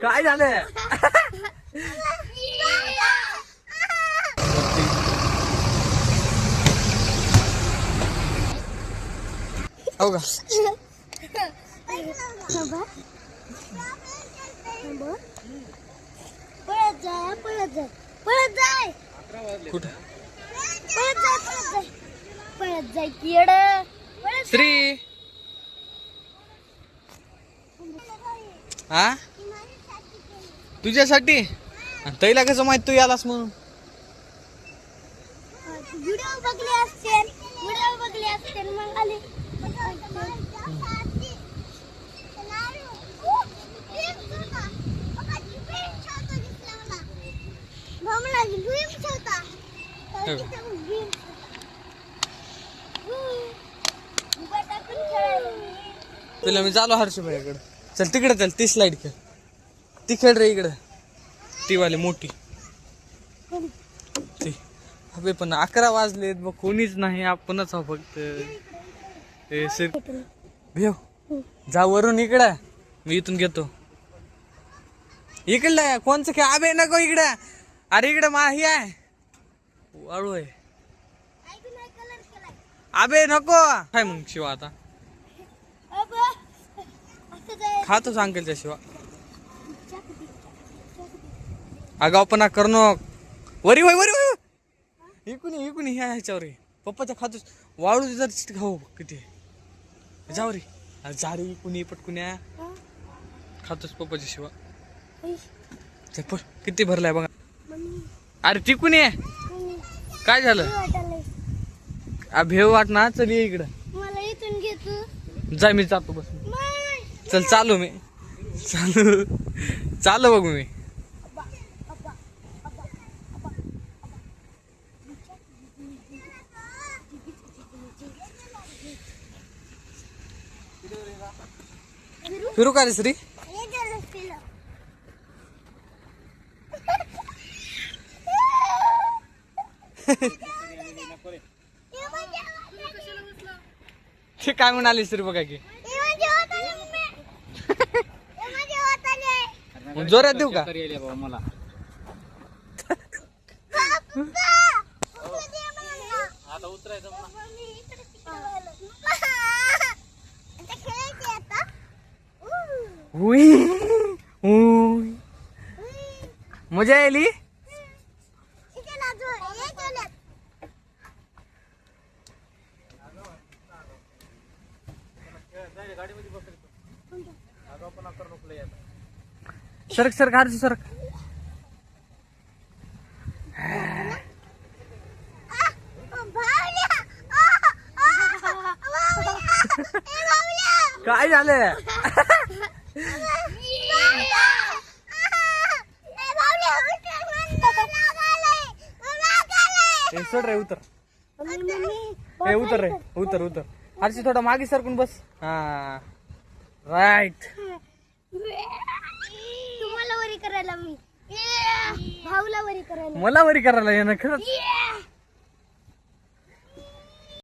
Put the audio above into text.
काय झालं? हो का? कुठं? श्री हा तुझ्यासाठी तैला कसं माहित तू यालास म्हणून? व्हिडिओ बघले असते मग आले. तुला मी चालू हर्षभाईकडे. चल तिकडे चल, ती स्लाइड खेळ. ती खेळ रे इकडे, ती वाली मोठी ती. अबे पण 11 वाजलेत बघ, कोणीच नाही, आपणच आहो फक्त. भेव जा वरून इकडं, मी इथून घेतो. इकडलं कोणचं खेळ? अबे नको इकडं. अरे इकडं माही आहे, वाळू आहे. अबे नको. काय मग शिवा आता खातो सांगेल त्या शिवा. आगावपणा करणं. वरी वय वरी वय इकून ह्याच्यावर पप्पाच्या खातो. वाळू जर खाऊ किती जाऊ रे. जा रे इकून पटकुन्या खातोस पप्पाच्या शिवा. किती भरलाय बघा. अरे टिकून ये. काय झालं? भेव वाट ना. चल ये इकडं. मला इथून घेतो. जा मी जातो बस. चल चालू मी चालू बघ मी. फिरू का रे श्री? ते काय म्हणाले श्री बघा की. जोरात देऊ का? मला आता उतरायचं. मजा आली. सरक सरक हर्ष सरक. काय झालं? सोड रे उतर. उतर रे उतर उतर. हर्षी थोडा मागे सरकून बस. हा राईट. तुम्हाला वरी करायला मी भाऊला वरी करायला. मला वरी करायला येणार खरंच.